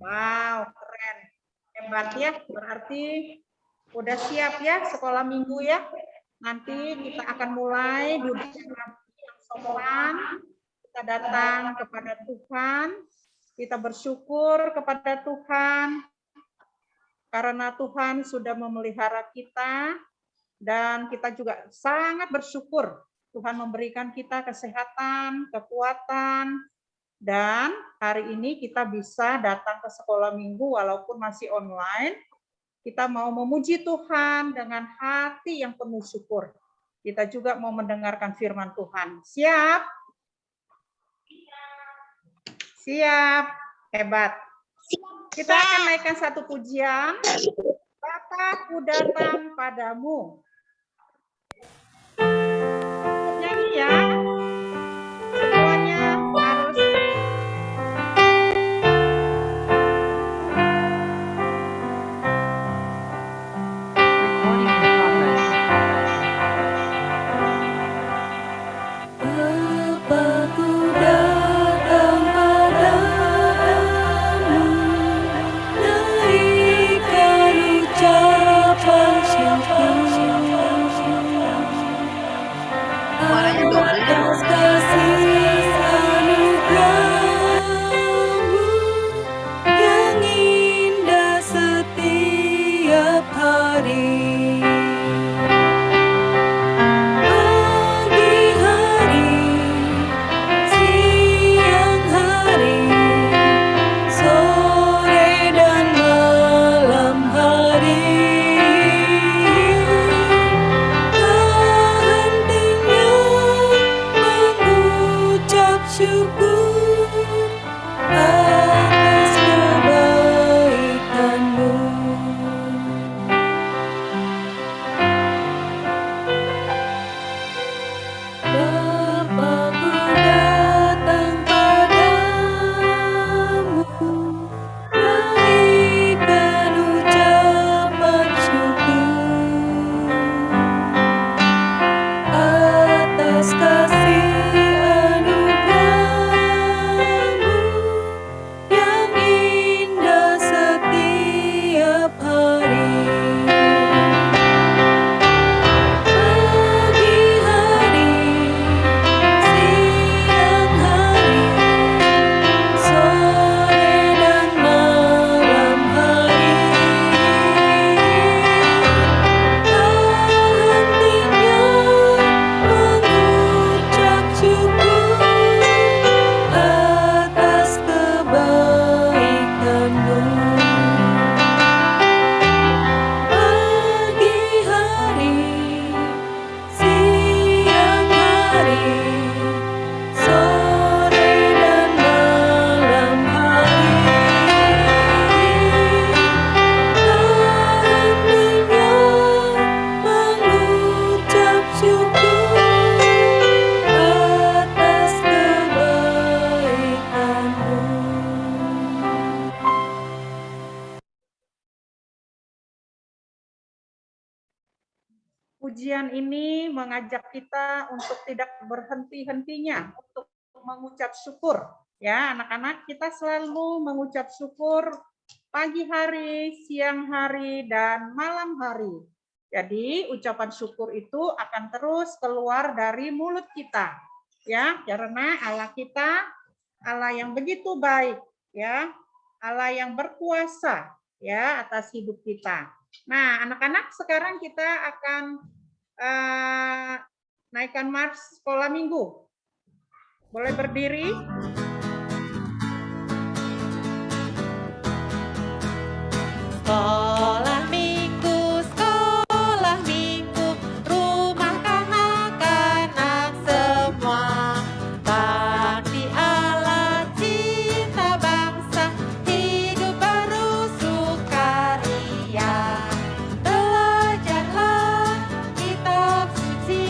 Wow, keren. Hebat ya, berarti udah siap ya sekolah minggu ya. Nanti kita akan mulai duduk yang sopan, kita datang kepada Tuhan, kita bersyukur kepada Tuhan, karena Tuhan sudah memelihara kita, dan kita juga sangat bersyukur Tuhan memberikan kita kesehatan, kekuatan, dan hari ini kita bisa datang ke sekolah minggu walaupun masih online. Kita mau memuji Tuhan dengan hati yang penuh syukur. Kita juga mau mendengarkan firman Tuhan. Siap? Siap. Hebat. Kita akan naikkan satu pujian. Bapa, ku datang padamu. Nyanyi ya. Semuanya harus pujian ini mengajak kita untuk tidak berhenti-hentinya untuk mengucap syukur. Ya, anak-anak, kita selalu mengucap syukur pagi hari, siang hari, dan malam hari. Jadi, ucapan syukur itu akan terus keluar dari mulut kita. Ya, karena Allah kita Allah yang begitu baik, ya. Allah yang berkuasa ya atas hidup kita. Nah, anak-anak, sekarang kita akan naikkan mars sekolah minggu. Boleh berdiri? Sekolah minggu, rumah kanak-kanak semua. Bakti Allah, cinta bangsa, hidup baru sukaria. Belajarlah kitab suci,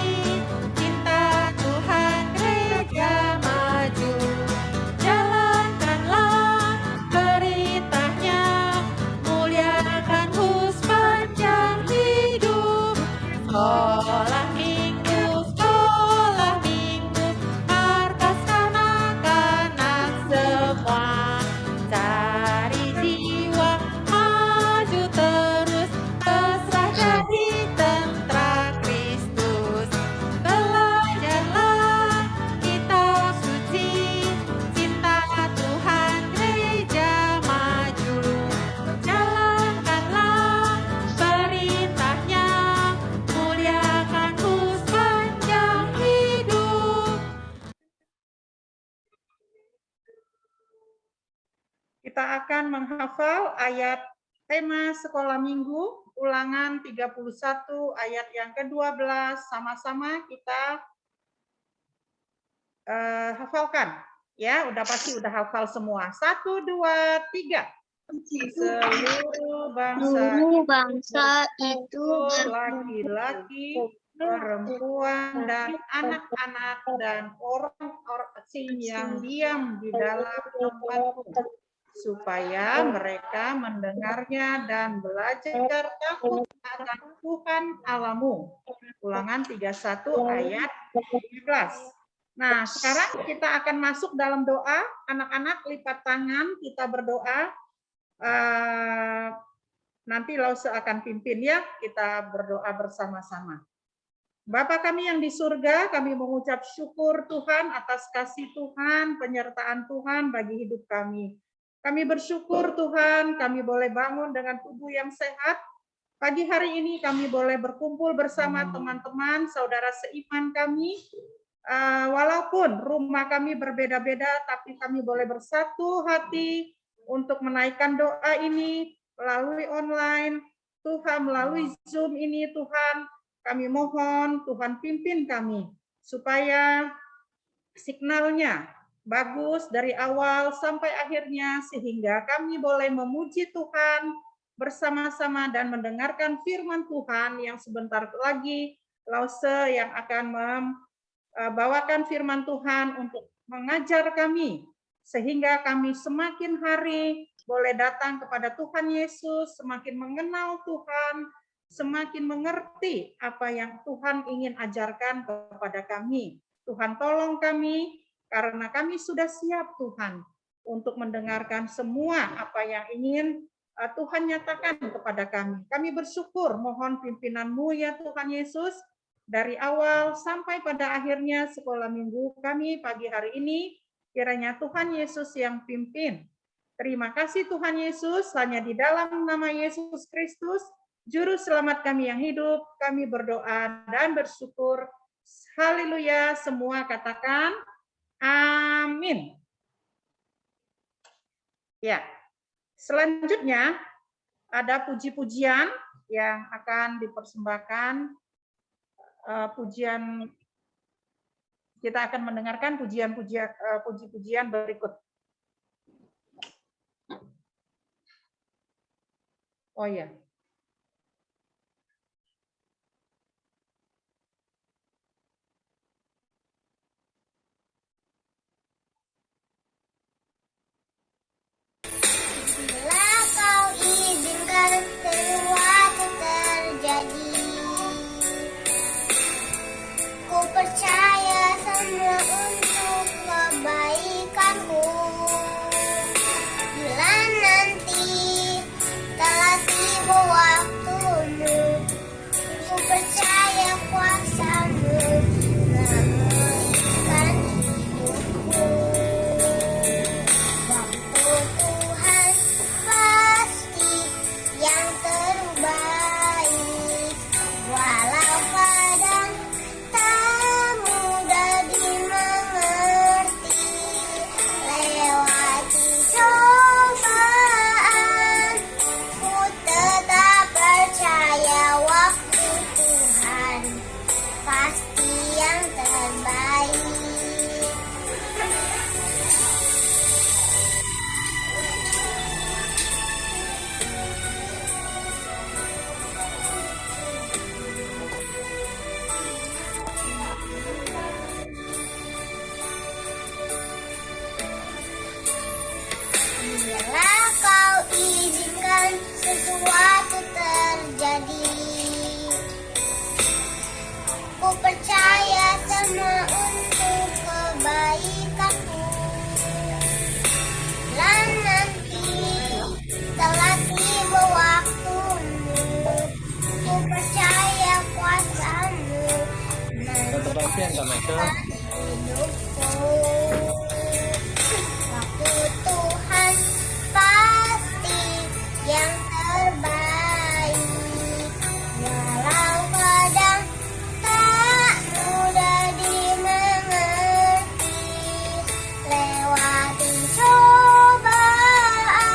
cinta Tuhan gereja maju. Kita akan menghafal ayat tema sekolah minggu, ulangan 31 ayat yang ke-12. Sama-sama kita hafalkan. Ya, udah pasti udah hafal semua. 1, 2, 3. Seluruh bangsa itu laki-laki, perempuan, dan anak-anak, dan orang asing yang diam di dalam tempatmu, supaya mereka mendengarnya dan belajar takut akan Tuhan Allahmu. Ulangan 31 ayat 13. Nah, sekarang kita akan masuk dalam doa. Anak-anak lipat tangan, kita berdoa. Nanti Lause akan pimpin ya, kita berdoa bersama-sama. Bapa kami yang di surga, kami mengucap syukur Tuhan atas kasih Tuhan, penyertaan Tuhan bagi hidup kami. Kami bersyukur Tuhan, kami boleh bangun dengan tubuh yang sehat. Pagi hari ini kami boleh berkumpul bersama teman-teman, saudara seiman kami. Walaupun rumah kami berbeda-beda, tapi kami boleh bersatu hati untuk menaikkan doa ini melalui online, Tuhan melalui Zoom ini, Tuhan kami mohon Tuhan pimpin kami supaya signalnya bagus dari awal sampai akhirnya sehingga kami boleh memuji Tuhan bersama-sama dan mendengarkan firman Tuhan yang sebentar lagi Lause yang akan membawakan firman Tuhan untuk mengajar kami sehingga kami semakin hari boleh datang kepada Tuhan Yesus, semakin mengenal Tuhan, semakin mengerti apa yang Tuhan ingin ajarkan kepada kami. Tuhan tolong kami, karena kami sudah siap Tuhan untuk mendengarkan semua apa yang ingin Tuhan nyatakan kepada kami. Kami bersyukur, mohon pimpinan-Mu ya Tuhan Yesus, dari awal sampai pada akhirnya sekolah minggu kami pagi hari ini, kiranya Tuhan Yesus yang pimpin. Terima kasih Tuhan Yesus, hanya di dalam nama Yesus Kristus, Juru Selamat kami yang hidup, kami berdoa dan bersyukur. Haleluya, semua katakan amin. Ya, selanjutnya ada puji-pujian yang akan dipersembahkan. Kita akan mendengarkan puji-pujian berikut. Oh ya. Bila kau izinkan sesuatu terjadi, ku percaya semua untuk kebaikanku. Bila nanti telah tiba waktumu, ku percaya kuasa-Mu memulihkan hidupku. Waktu Tuhan pasti yang terbaik, walau kadang tak mudah dimengerti. Lewati cobaan, ku tetap percaya waktu Tuhan pasti yang terbaik. Bila kau izinkan sesuatu terjadi, ku percaya semua untuk kebaikanku. Bila nanti telah tiba waktumu, ku percaya kuasa-Mu memulihkan hidupku. Waktu Tuhan pasti yang terbaik, walau kadang tak mudah dimengerti. Lewati cobaan,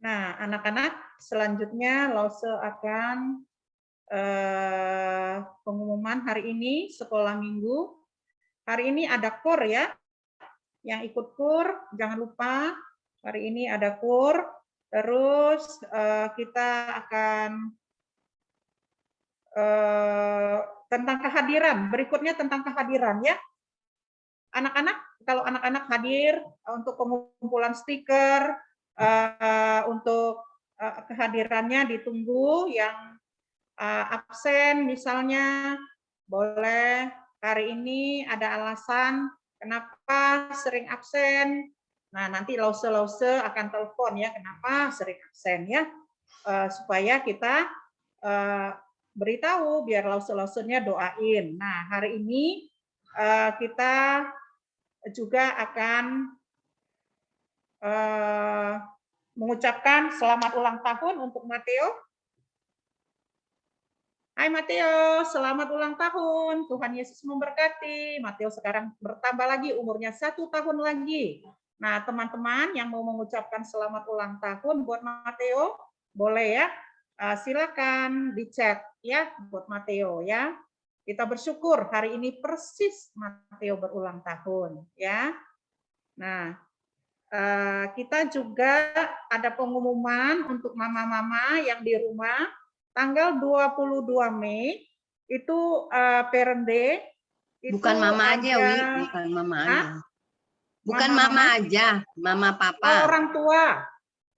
Nah, anak-anak, selanjutnya Lause akan pengumuman hari ini sekolah minggu. Hari ini ada kur ya. Yang ikut kur, jangan lupa hari ini ada kur. Terus kita akan tentang kehadiran. Berikutnya tentang kehadiran ya. Anak-anak, kalau anak-anak hadir untuk pengumpulan stiker, untuk kehadirannya ditunggu. Yang absen misalnya boleh hari ini ada alasan kenapa sering absen. Nah, nanti Lause akan telepon ya kenapa sering absen ya, supaya kita beritahu biar Lause-nya doain. Nah, hari ini kita juga akan mengucapkan selamat ulang tahun untuk Mateo. Hai Mateo, selamat ulang tahun. Tuhan Yesus memberkati. Mateo sekarang bertambah lagi umurnya 1 tahun lagi. Nah, teman-teman yang mau mengucapkan selamat ulang tahun buat Mateo, boleh ya. Silakan di chat ya buat Mateo ya. Kita bersyukur hari ini persis Mateo berulang tahun ya. Nah, kita juga ada pengumuman untuk mama-mama yang di rumah. Tanggal 22 Mei itu Parent Day. Bukan mama aja, Wi. Bukan mama aja. Bukan mama aja, mama papa. Oh, orang tua.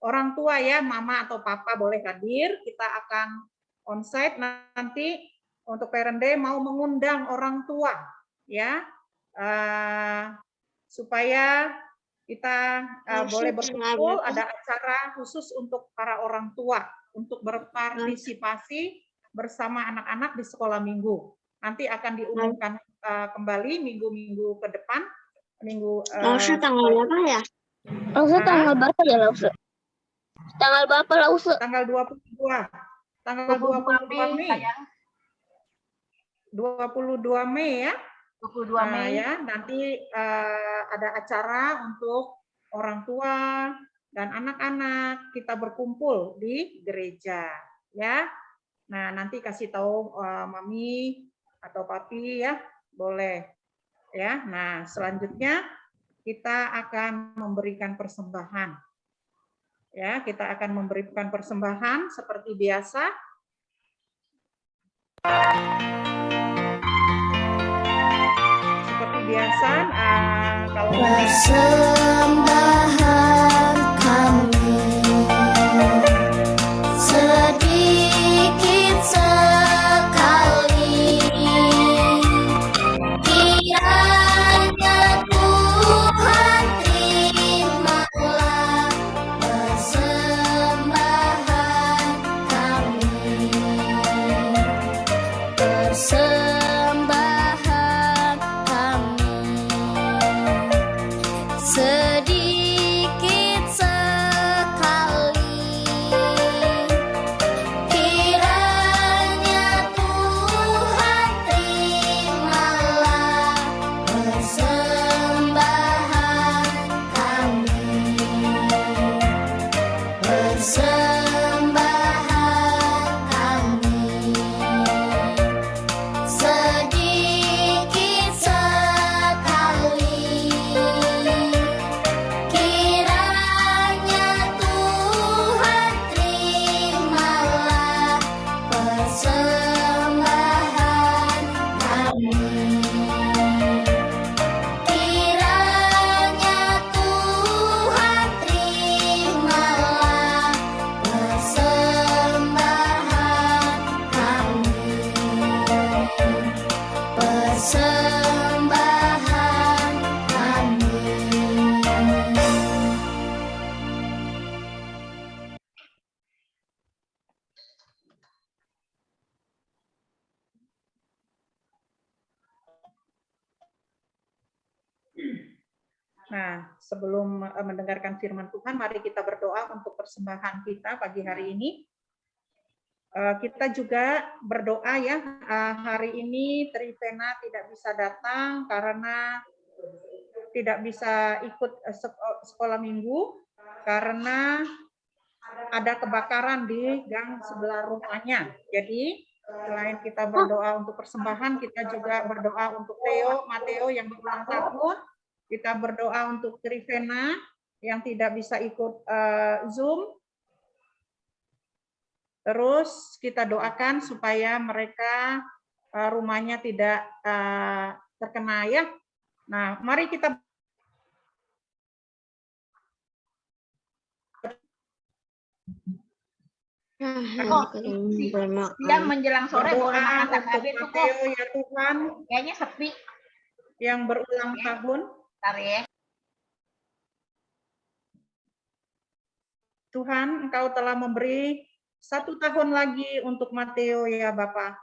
Orang tua ya, mama atau papa boleh hadir. Kita akan onsite nanti untuk Parent Day mau mengundang orang tua ya. Supaya kita boleh berkumpul, ada acara khusus untuk para orang tua untuk berpartisipasi bersama anak-anak di sekolah minggu. Nanti akan diumumkan kembali minggu-minggu ke depan. Lause tanggal berapa ya? Lause tanggal berapa ya Lause? Tanggal berapa Lause? Tanggal 22. Tanggal 22 Mei. 22 Mei ya. 22 Mei ya, nanti ada acara untuk orang tua dan anak-anak kita berkumpul di gereja ya. Nah, nanti kasih tahu mami atau papi ya, boleh ya. Nah, selanjutnya kita akan memberikan persembahan. Ya, kita akan memberikan persembahan seperti biasa. Seperti biasa, kalau persembahan kami sedikit sekali, kiranya Tuhan terimalah persembahan kami. Persembahan kami sedikit sekali, kiranya Tuhan terimalah persembahan kami. Persembahan kami sedikit sekali, kiranya Tuhan terimalah persembahan kami. Kiranya Tuhan terimalah persembahan kami. Persembahan kami. Nah, sebelum mendengarkan firman Tuhan, mari kita berdoa untuk persembahan kita pagi hari ini. Kita juga berdoa ya, hari ini Trivena tidak bisa datang karena tidak bisa ikut sekolah minggu karena ada kebakaran di gang sebelah rumahnya. Jadi selain kita berdoa untuk persembahan, kita juga berdoa untuk Mateo yang berulang tahun. Kita berdoa untuk Trivena yang tidak bisa ikut Zoom. Terus kita doakan supaya mereka rumahnya tidak terkena ya. Nah, mari kita Siang menjelang sore boleh makan untuk takabir tuh kok. Mateo ya Tuhan Kayaknya sepi. yang berulang tahun. Ntar ya. Tuhan, Engkau telah memberi 1 tahun lagi untuk Mateo ya Bapak.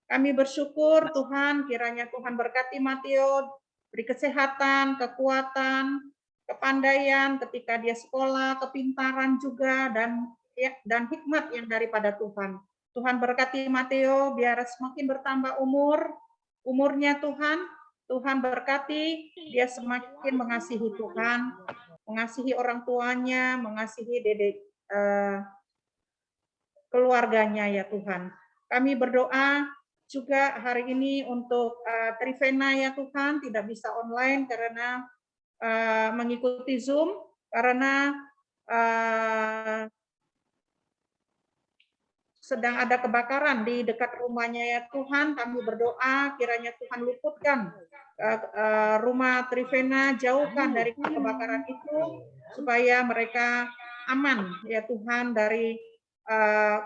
Kami bersyukur Tuhan, kiranya Tuhan berkati Mateo, beri kesehatan, kekuatan, kepandaian ketika dia sekolah, kepintaran juga, dan hikmat yang daripada Tuhan. Tuhan berkati Mateo, biar semakin bertambah umurnya Tuhan berkati, dia semakin mengasihi Tuhan, mengasihi orang tuanya, mengasihi keluarganya ya Tuhan. Kami berdoa juga hari ini untuk Trivena ya Tuhan, tidak bisa online karena mengikuti Zoom, karena sedang ada kebakaran di dekat rumahnya ya Tuhan. Kami berdoa kiranya Tuhan luputkan rumah Trivena, jauhkan dari kebakaran itu supaya mereka aman ya Tuhan dari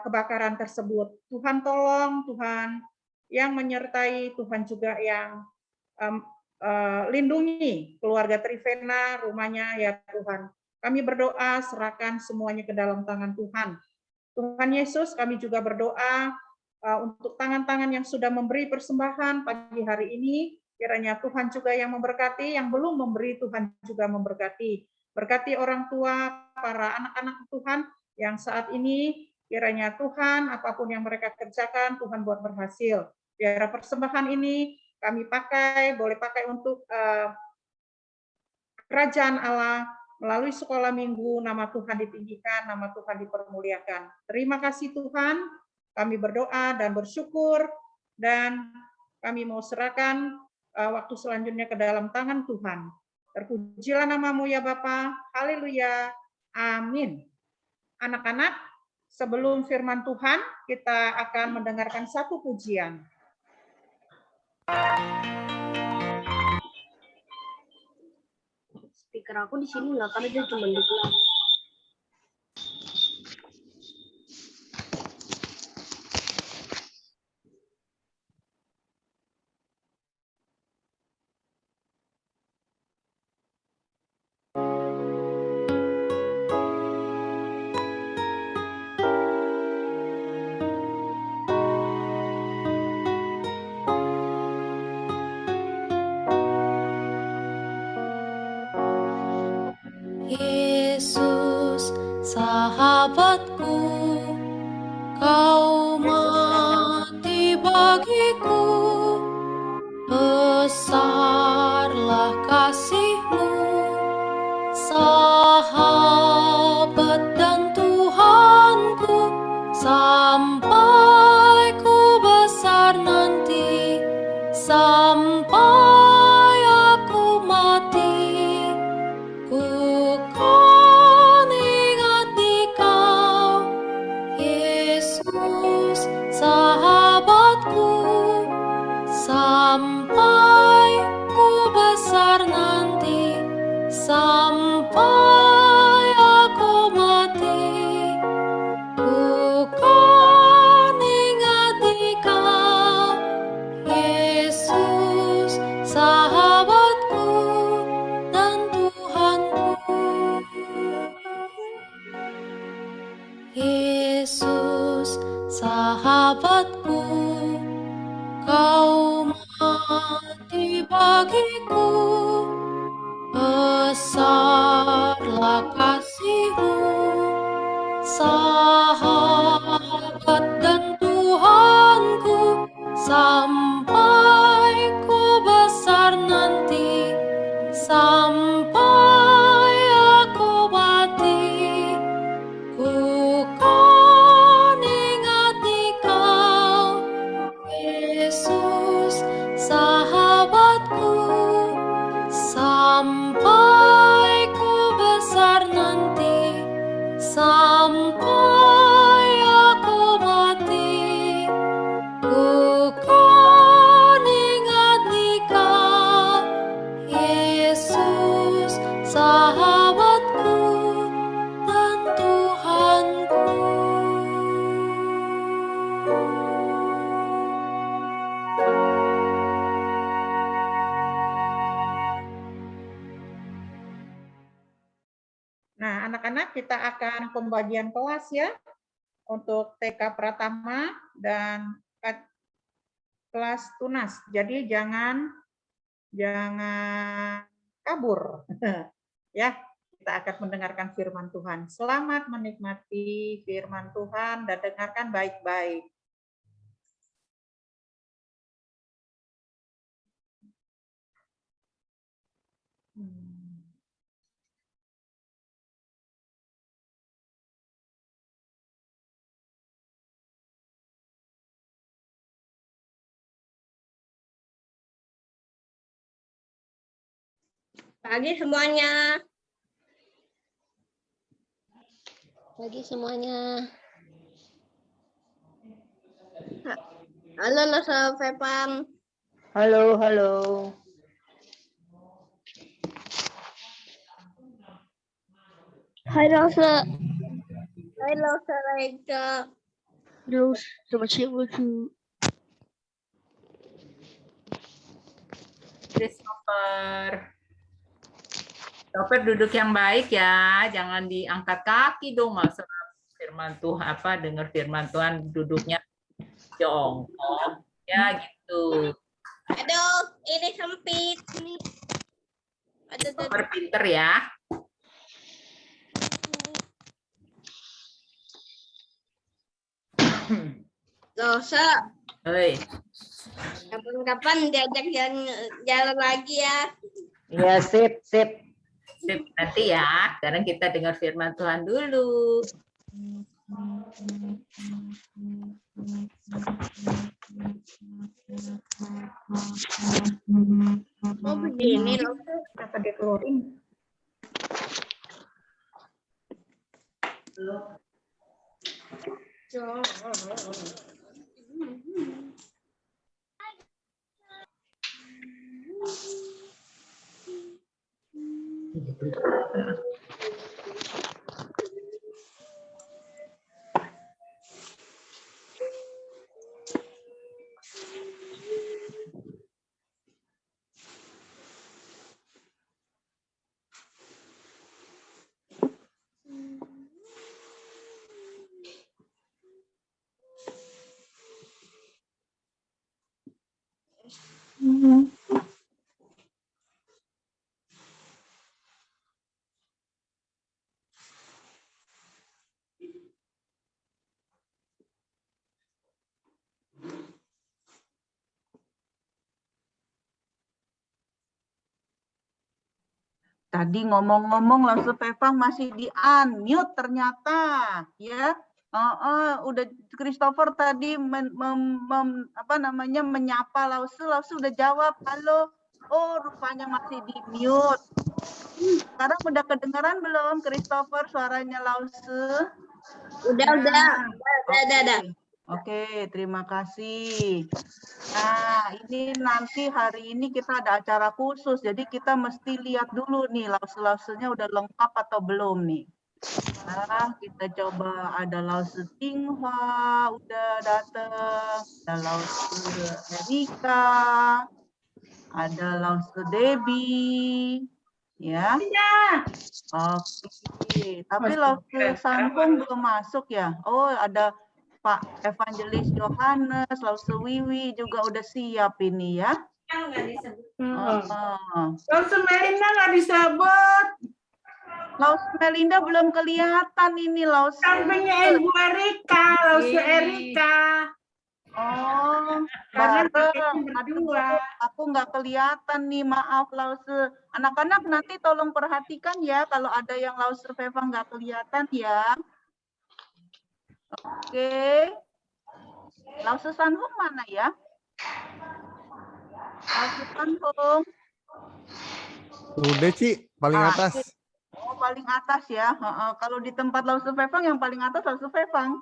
kebakaran tersebut. Tuhan tolong, Tuhan yang menyertai, Tuhan juga yang lindungi keluarga Trivena, rumahnya ya Tuhan. Kami berdoa, serahkan semuanya ke dalam tangan Tuhan. Tuhan Yesus, kami juga berdoa untuk tangan-tangan yang sudah memberi persembahan pagi hari ini, kiranya Tuhan juga yang memberkati, yang belum memberi Tuhan juga memberkati. Berkati orang tua, para anak-anak Tuhan yang saat ini, kiranya Tuhan apapun yang mereka kerjakan, Tuhan buat berhasil. Biar persembahan ini kami boleh pakai untuk kerajaan Allah, melalui sekolah minggu, nama Tuhan ditinggikan, nama Tuhan dipermuliakan. Terima kasih Tuhan, kami berdoa dan bersyukur, dan kami mau serahkan waktu selanjutnya ke dalam tangan Tuhan. Terpujilah namamu ya Bapa, haleluya, amin. Anak-anak, sebelum firman Tuhan, kita akan mendengarkan satu pujian. Speaker aku di sini nggak kan, dia cuma di kelas. Yesus, sahabatku, kau mati bagiku, besarlah kasih-Mu, sahabat dan Tuhanku, sampai ku besar nanti, sampai aku mati. Ku kan ingat di Kau, Yesus, sahabatku, sampai ku besar nanti, sampai aku mati. Ku kan ingat di Kau, Yesus, sahabatku dan Tuhanku. Yesus, sahabatku, kau mati bagiku, besarlah kasih-Mu, sahabat dan Tuhanku, sampai ku besar nanti, sampai aku mati. Ku kita akan pembagian kelas ya untuk TK Pratama dan kelas tunas. Jadi jangan kabur. Ya, kita akan mendengarkan firman Tuhan. Selamat menikmati firman Tuhan dan dengarkan baik-baik. Pagi semuanya. Pagi semuanya. Halo Lasa Fepam. Halo, halo. Hai Lasa. Hai Lasa Rega. Halo, selamat siang Lucu. Christopher. Christopher duduk yang baik ya, jangan diangkat kaki dong, masa firman Tuhan dengar firman Tuhan duduknya jongkok ya gitu. Aduh, ini sempit. Christopher pinter ya. Lasa. Hei. Kapan-kapan diajak jalan lagi ya. Iya, sip, sip. Sip, nanti ya. Sekarang kita dengar firman Tuhan dulu. Oh begini loh. Apa dia keluarin? Tadi ngomong-ngomong langsung Pevang masih di unmute ternyata ya. Udah Christopher tadi menyapa Lause udah jawab halo. Oh rupanya masih di mute. Sekarang udah kedengaran belum Christopher suaranya Lause? Udah. Oke, terima kasih. Nah, ini nanti hari ini kita ada acara khusus, jadi kita mesti lihat dulu nih lause-lausenya udah lengkap atau belum nih. Nah, kita coba ada lause Tinghua udah datang, ada lause Erika, ada lause Debbie, ya. Oke, tapi lause Sanhung belum masuk ya. Oh, ada Pak Evangelis Yohanes, Lause Wiwi juga udah siap ini ya. Lause Melinda nggak disebut. Lause Melinda belum kelihatan ini Lause. Sampingnya Ibu Erika, Lause Erika. Oh, Karena bareng. berdua. Aku nggak kelihatan nih, maaf Lause. Anak-anak nanti tolong perhatikan ya kalau ada yang Lause Feva nggak kelihatan ya. Oke. Lause Sanhung mana ya? Lause Sanhung. Udah, Ci, paling atas. Oh, paling atas ya. Kalau di tempat Lause Fevang yang paling atas Lause Fevang.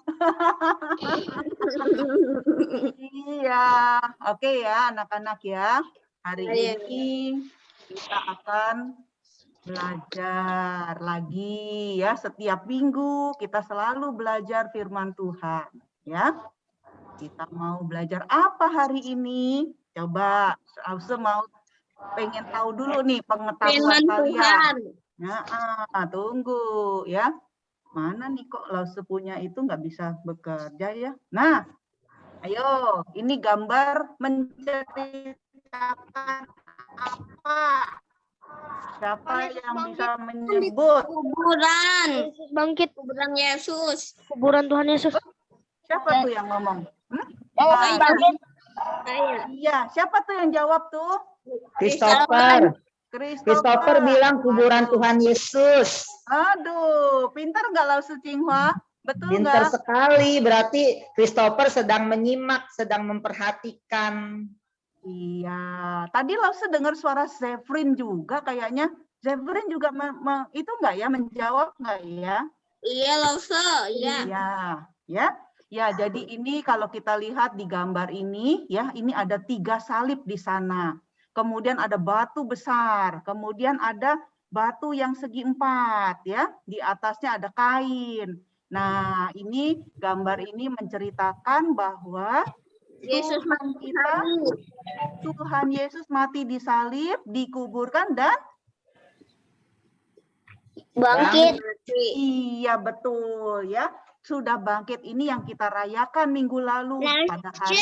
Iya. Oke ya, anak-anak ya. Hari ini kita akan belajar lagi ya, setiap minggu kita selalu belajar firman Tuhan ya. Kita mau belajar apa hari ini? Coba Lause mau pengen tahu dulu nih pengetahuan kalian. Nah, tunggu ya. Mana nih kok Lause punya itu nggak bisa bekerja ya? Nah, ayo, ini gambar menceritakan apa? Siapa yang bisa menyebut? Kuburan. Bangkit. Kuburan Yesus. Kuburan Tuhan Yesus. Siapa tuh yang ngomong? Bangkit. Iya, siapa tuh yang jawab tuh? Christopher. Christopher. Christopher bilang kuburan Tuhan Yesus. Aduh, pintar nggak Lause Tsinghua? Betul Pintar nggak? sekali. Berarti Christopher sedang menyimak, sedang memperhatikan. Iya, tadi Lause dengar suara Zefrin juga kayaknya. Zefrin juga itu nggak ya, menjawab nggak ya? Iya, Lause. Iya. Iya, ya. Ya, jadi ini kalau kita lihat di gambar ini, ya, ini ada 3 salib di sana. Kemudian ada batu besar, kemudian ada batu yang segi 4, ya. Di atasnya ada kain. Nah, ini gambar ini menceritakan bahwa Yesus Tuhan Yesus mati disalib, dikuburkan dan bangkit. iya betul ya. Sudah bangkit, ini yang kita rayakan minggu lalu pada hari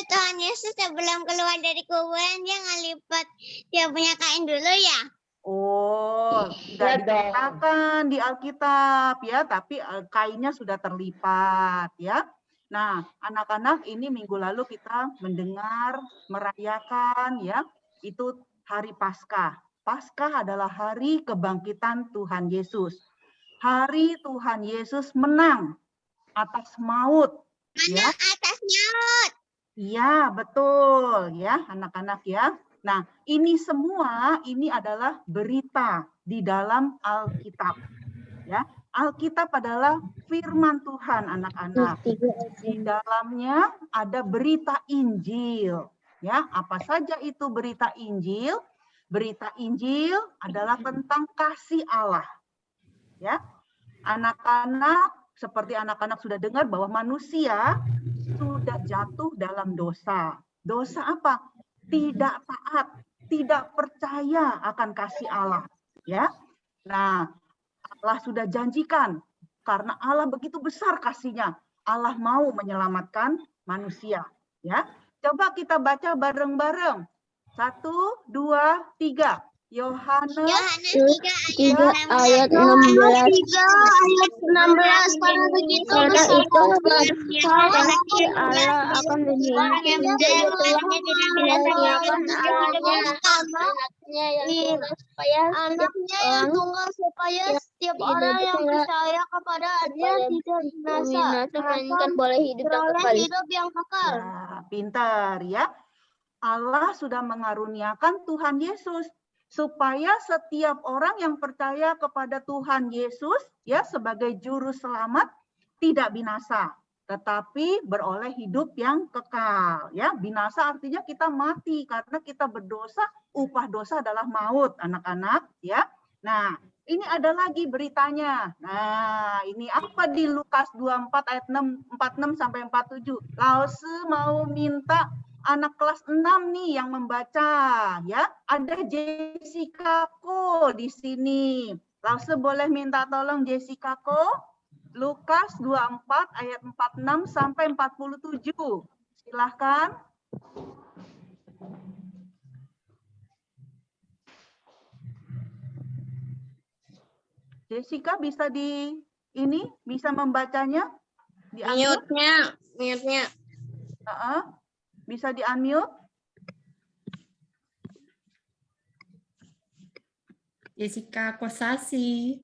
Tuhan Yesus sebelum keluar dari kuburan dia ngelipat dia punya kain dulu ya. Oh, tidak diceritakan di Alkitab ya, tapi kainnya sudah terlipat ya. Nah, anak-anak, ini minggu lalu kita mendengar, merayakan ya, itu hari Paskah. Paskah adalah hari kebangkitan Tuhan Yesus. Hari Tuhan Yesus menang atas maut. Ya. Atas maut. Iya, betul ya, anak-anak ya. Nah, ini semua ini adalah berita di dalam Alkitab. Ya, Alkitab adalah firman Tuhan, anak-anak. Di dalamnya ada berita Injil. Ya, apa saja itu berita Injil? Berita Injil adalah tentang kasih Allah. Ya, anak-anak, seperti anak-anak sudah dengar bahwa manusia sudah jatuh dalam dosa. Dosa apa? Tidak taat, tidak percaya akan kasih Allah. Ya, nah, Allah sudah janjikan karena Allah begitu besar kasihnya, Allah mau menyelamatkan manusia. Ya, coba kita baca bareng-bareng. 1, 2, 3. Yohanes 3 ayat 16. 3 ayat 16. Karena begitu besar kasih Allah akan dunia yang anaknya yang tunggal supaya setiap orang yang percaya kepada Dia tidak binasa, melainkan boleh hidup yang kekal. Ya, pintar ya. Allah sudah mengaruniakan Tuhan Yesus supaya setiap orang yang percaya kepada Tuhan Yesus ya sebagai juru selamat tidak binasa, tetapi beroleh hidup yang kekal. Ya, binasa artinya kita mati karena kita berdosa, upah dosa adalah maut, anak-anak, ya. Nah, ini ada lagi beritanya. Nah, ini apa di Lukas 24 ayat 46 sampai 47. Lause mau minta anak kelas 6 nih yang membaca, ya. Ada Jessica Ko di sini. Lause boleh minta tolong Jessica Ko. Lukas 24 ayat 46 sampai 47. Silahkan. Jessica bisa bisa membacanya? Mute-nya. Bisa di-unmute? Jessica Kosasi.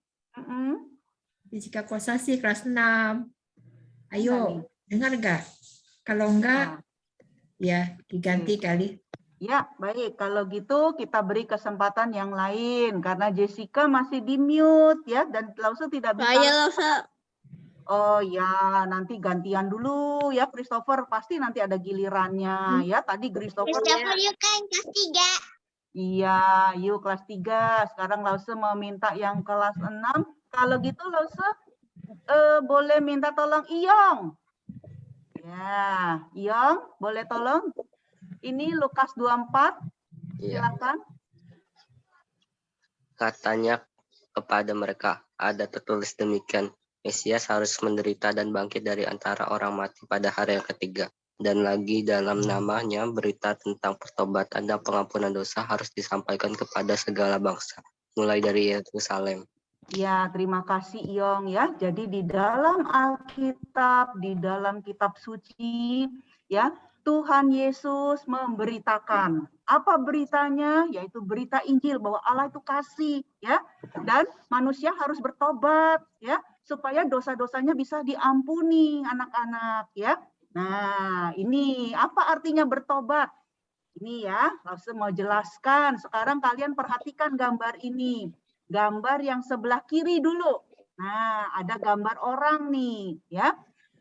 Jessica Kosasi kelas 6. Ayo, dengar nggak? Kalau enggak, ya diganti kali. Ya, baik. Kalau gitu kita beri kesempatan yang lain. Karena Jessica masih di-mute ya. Dan Lause tidak bisa. Oh ya, nanti gantian dulu ya Christopher. Pasti nanti ada gilirannya ya. Tadi Christopher yuk kan kelas 3. Iya, yuk kelas 3. Sekarang Lause mau minta yang kelas 6. Kalau gitu Lause boleh minta tolong Iyong. Ya, Iyong boleh tolong. Ini Lukas 24. Silakan. Katanya kepada mereka. Ada tertulis demikian, Mesias harus menderita dan bangkit dari antara orang mati pada hari yang ketiga. Dan lagi dalam namanya berita tentang pertobatan dan pengampunan dosa harus disampaikan kepada segala bangsa, mulai dari Yerusalem. Ya, terima kasih Yong ya. Jadi di dalam Alkitab, di dalam kitab suci ya, Tuhan Yesus memberitakan. Apa beritanya? Yaitu berita Injil bahwa Allah itu kasih ya, dan manusia harus bertobat ya, supaya dosa-dosanya bisa diampuni anak-anak ya. Nah, ini apa artinya bertobat? Ini ya, langsung mau jelaskan. Sekarang kalian perhatikan gambar ini. Gambar yang sebelah kiri dulu. Nah, ada gambar orang nih, ya.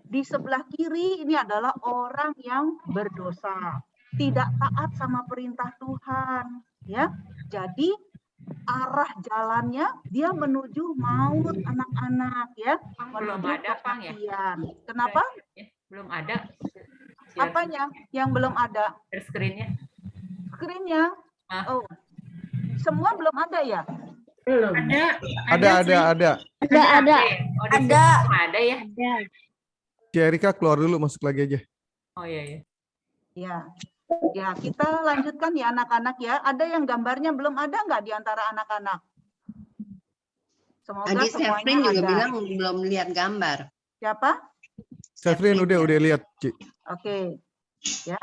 Di sebelah kiri ini adalah orang yang berdosa, tidak taat sama perintah Tuhan, ya. Jadi arah jalannya dia menuju maut anak-anak, ya. Belum Menuju ada, Pang, ya? kematian. Kenapa? Belum ada. Apanya yang belum ada? Screen-nya. Screen-nya? Ah. Oh, semua belum ada ya? Ada. Ada. Oh, ada ya? Ci Erika keluar dulu, masuk lagi aja. Oh iya. Ya, kita lanjutkan ya anak-anak ya. Ada yang gambarnya belum ada nggak di antara anak-anak? Semoga Tadi semuanya Sefrin juga ada. bilang belum lihat gambar. Siapa? Sefrin udah lihat, Ci. Oke. Ya.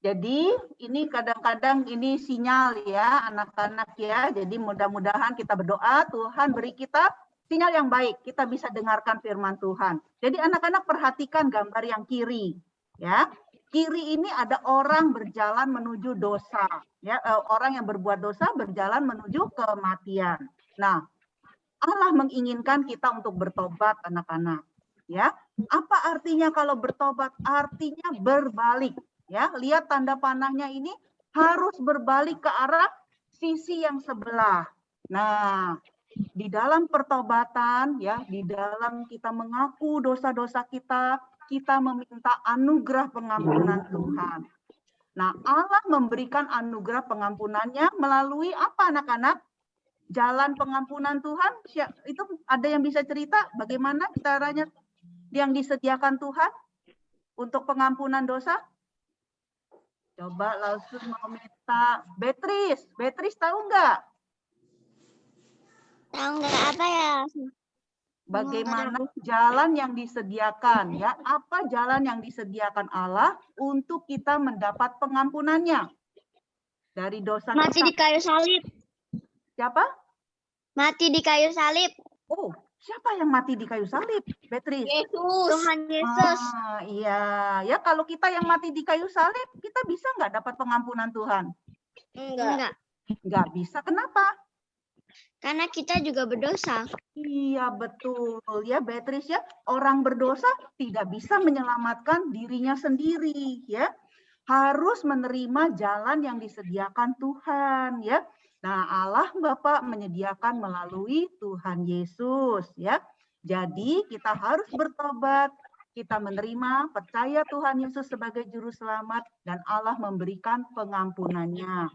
Jadi ini kadang-kadang ini sinyal ya anak-anak ya. Jadi mudah-mudahan kita berdoa Tuhan beri kita sinyal yang baik. Kita bisa dengarkan firman Tuhan. Jadi anak-anak perhatikan gambar yang kiri. Ya. Kiri ini ada orang berjalan menuju dosa. Ya, orang yang berbuat dosa berjalan menuju kematian. Nah, Allah menginginkan kita untuk bertobat anak-anak. Ya. Apa artinya kalau bertobat? Artinya berbalik. Ya, lihat tanda panahnya ini harus berbalik ke arah sisi yang sebelah. Nah, di dalam pertobatan ya, di dalam kita mengaku dosa-dosa kita meminta anugerah pengampunan Tuhan. Nah, Allah memberikan anugerah pengampunannya melalui apa anak-anak? Jalan pengampunan Tuhan, itu ada yang bisa cerita bagaimana caranya yang disediakan Tuhan untuk pengampunan dosa? Coba langsung mau minta Beatrice. Beatrice tahu nggak? Tahu nggak apa ya? Bagaimana jalan yang disediakan ya? Apa jalan yang disediakan Allah untuk kita mendapat pengampunannya dari dosa Mati kita? di kayu salib. Siapa? Mati di kayu salib. Oh, siapa yang mati di kayu salib? Beatrice. Yesus. Tuhan Yesus. Ah, iya, ya kalau kita yang mati di kayu salib, kita bisa nggak dapat pengampunan Tuhan? Enggak. Nggak bisa. Kenapa? Karena kita juga berdosa. Iya betul ya Beatrice ya, orang berdosa tidak bisa menyelamatkan dirinya sendiri ya, harus menerima jalan yang disediakan Tuhan ya. Nah Allah Bapa menyediakan melalui Tuhan Yesus ya. Jadi kita harus bertobat, kita menerima percaya Tuhan Yesus sebagai juru selamat dan Allah memberikan pengampunannya.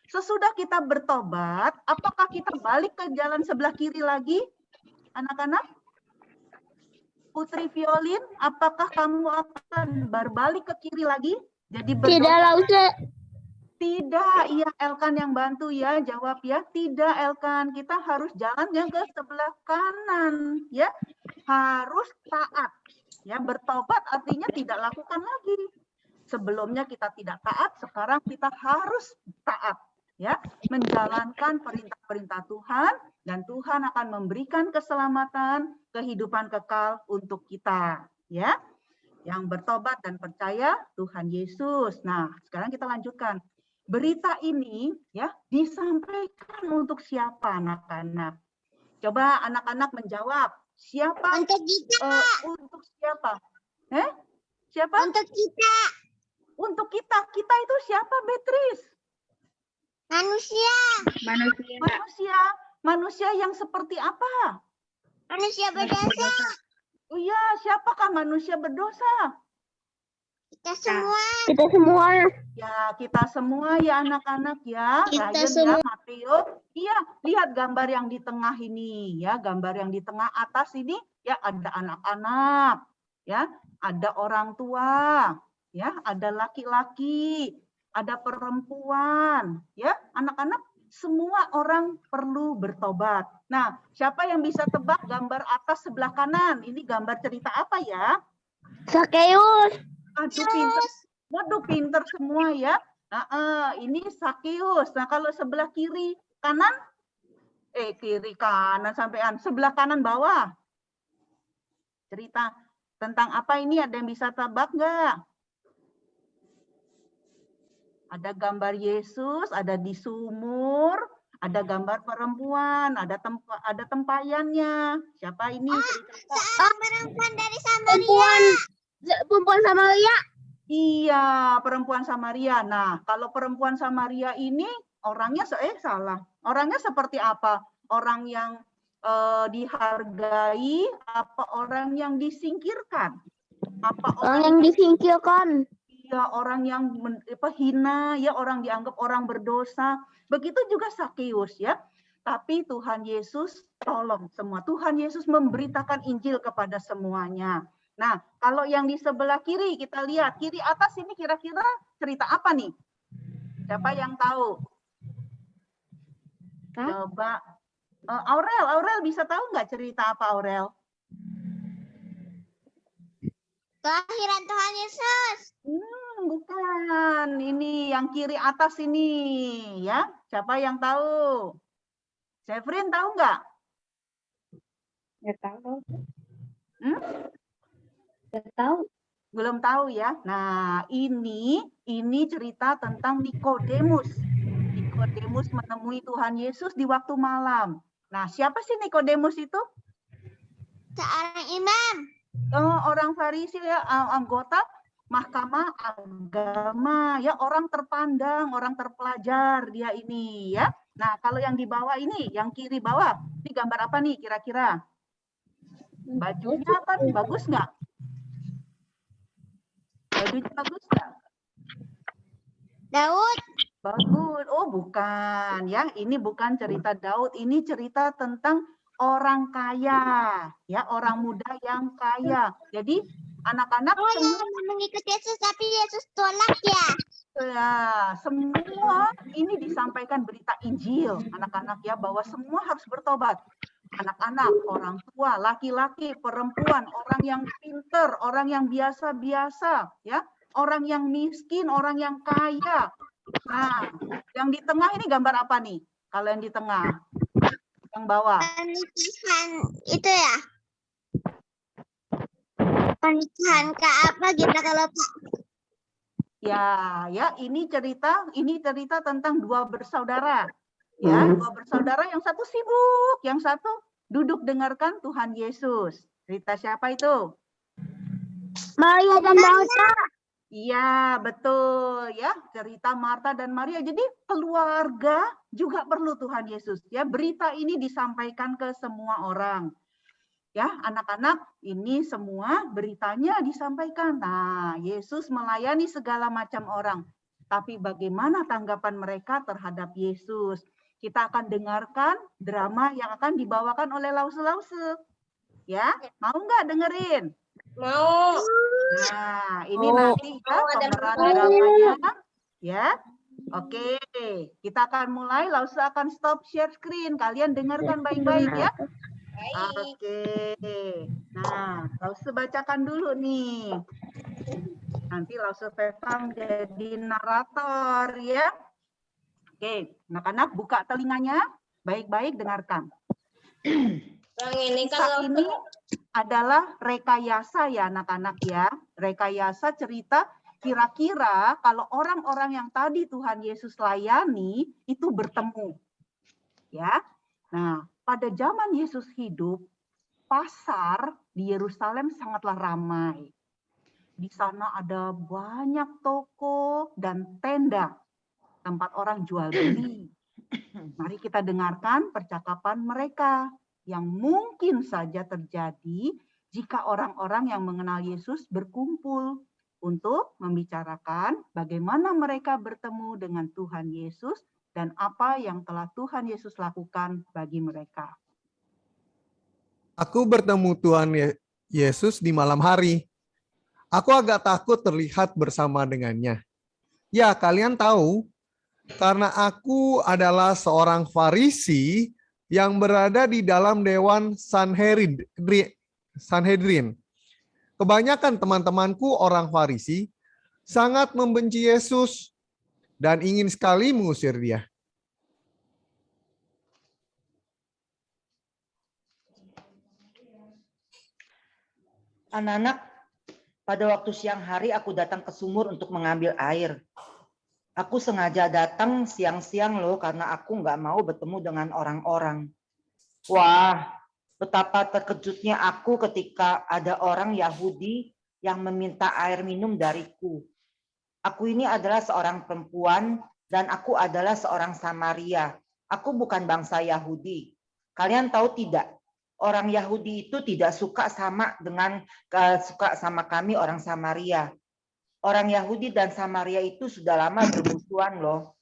Sesudah kita bertobat, apakah kita balik ke jalan sebelah kiri lagi? Anak-anak? Putri Violin, apakah kamu akan berbalik ke kiri lagi? Jadi Tidak, Lause. Tidak, iya Elkan yang bantu ya, jawab ya. Tidak Elkan, kita harus jalan yang ke sebelah kanan ya. Harus taat. Ya, bertobat artinya tidak lakukan lagi. Sebelumnya kita tidak taat, sekarang kita harus taat. Ya, menjalankan perintah-perintah Tuhan dan Tuhan akan memberikan keselamatan, kehidupan kekal untuk kita, ya. Yang bertobat dan percaya Tuhan Yesus. Nah, sekarang kita lanjutkan. Berita ini ya disampaikan untuk siapa anak-anak? Coba anak-anak menjawab. Siapa? Untuk kita. Untuk siapa? Siapa? Untuk kita. Untuk kita. Kita itu siapa, Beatrice? Manusia. Manusia yang seperti apa? Manusia berdosa. Oh iya, siapakah manusia berdosa? Kita semua. Ya, kita semua ya anak-anak ya. Kita Ryan semua. ya, Matteo. Iya, lihat gambar yang di tengah ini ya, gambar yang di tengah atas ini ya ada anak-anak, ya, ada orang tua, ya, ada laki-laki, ada perempuan, ya, anak-anak semua orang perlu bertobat. Nah, siapa yang bisa tebak gambar atas sebelah kanan? Ini gambar cerita apa ya? Sakeus. Aduh, pinter. Waduh, pinter semua ya. Ini Sakeus. Nah, kalau sebelah kiri kanan, kiri kanan sampean, sebelah kanan bawah. Cerita tentang apa ini? Ada yang bisa tebak nggak? Ada gambar Yesus, ada di sumur, ada gambar perempuan, ada tempayannya. Siapa ini? Perempuan dari Samaria. Perempuan Samaria. Iya, perempuan Samaria. Nah, kalau perempuan Samaria ini orangnya salah. Orangnya seperti apa? Orang yang dihargai, apa orang yang disingkirkan? Apa orang yang disingkirkan? Iya, orang yang hina, ya, orang dianggap orang berdosa. Begitu juga Sakeus ya. Tapi Tuhan Yesus tolong semua. Tuhan Yesus memberitakan Injil kepada semuanya. Nah, kalau yang di sebelah kiri kita lihat, kiri atas ini kira-kira cerita apa nih? Siapa yang tahu? Coba Aurel bisa tahu nggak cerita apa Aurel? Kelahiran Tuhan Yesus. Bukan. Ini yang kiri atas ini, ya. Siapa yang tahu? Sevrin tahu nggak? Nggak tahu. Nggak tahu. Belum tahu ya. Nah, ini cerita tentang Nikodemus. Nikodemus menemui Tuhan Yesus di waktu malam. Nah, siapa sih Nikodemus itu? Seorang imam. Orang Farisi ya, anggota mahkamah agama ya, orang terpandang, orang terpelajar dia ini ya. Nah, kalau yang di bawah ini, yang kiri bawah, ini gambar apa nih kira-kira? Bajunya apa? Bagus nggak? Bajunya bagus nggak? Daud. Bagus. Oh, bukan ya. Ini bukan cerita Daud, ini cerita tentang orang kaya, ya, orang muda yang kaya. Jadi anak-anak semua mengikuti Yesus, tapi Yesus tolak ya. Ya, semua ini disampaikan berita Injil, anak-anak ya, bahwa semua harus bertobat. Anak-anak, orang tua, laki-laki, perempuan, orang yang pinter, orang yang biasa-biasa, ya, orang yang miskin, orang yang kaya. Nah, yang di tengah ini gambar apa nih? Kalau yang di tengah, yang bawah. Pernikahan itu ya? Pernikahan Kak apa gitu kalau Pak? Ya, ini cerita tentang dua bersaudara. Ya, dua bersaudara, yang satu sibuk, yang satu duduk dengarkan Tuhan Yesus. Cerita siapa itu? Maria dan Marta. Iya, betul ya, cerita Marta dan Maria. Jadi keluarga juga perlu Tuhan Yesus ya. Berita ini disampaikan ke semua orang. Ya, anak-anak, ini semua beritanya disampaikan. Nah, Yesus melayani segala macam orang. Tapi bagaimana tanggapan mereka terhadap Yesus? Kita akan dengarkan drama yang akan dibawakan oleh Lause-Lause. Ya, mau nggak dengerin? Mau. Nah, ini nanti ya pemeran dramanya. Ya, oke. Kita akan mulai. Lause akan stop share screen. Kalian dengarkan baik-baik ya. Oke. Nah, Lause bacakan dulu nih. Nanti Lause Fevang jadi narator ya. Oke, anak-anak buka telinganya, baik-baik dengarkan. Kisah ini adalah rekayasa ya anak-anak ya. Rekayasa cerita kira-kira kalau orang-orang yang tadi Tuhan Yesus layani itu bertemu. Ya. Nah, pada zaman Yesus hidup, pasar di Yerusalem sangatlah ramai. Di sana ada banyak toko dan tenda, tempat orang jual beli. Mari kita dengarkan percakapan mereka yang mungkin saja terjadi jika orang-orang yang mengenal Yesus berkumpul untuk membicarakan bagaimana mereka bertemu dengan Tuhan Yesus dan apa yang telah Tuhan Yesus lakukan bagi mereka. Aku bertemu Tuhan Yesus di malam hari. Aku agak takut terlihat bersama dengannya. Ya, kalian tahu, karena aku adalah seorang Farisi yang berada di dalam Dewan Sanhedrin. Kebanyakan teman-temanku orang Farisi sangat membenci Yesus dan ingin sekali mengusir dia. Anak-anak, pada waktu siang hari aku datang ke sumur untuk mengambil air. Aku sengaja datang siang-siang loh karena aku nggak mau bertemu dengan orang-orang. Wah, betapa terkejutnya aku ketika ada orang Yahudi yang meminta air minum dariku. Aku ini adalah seorang perempuan dan aku adalah seorang Samaria. Aku bukan bangsa Yahudi. Kalian tahu tidak? Orang Yahudi itu tidak suka sama kami orang Samaria. Orang Yahudi dan Samaria itu sudah lama bermusuhan loh.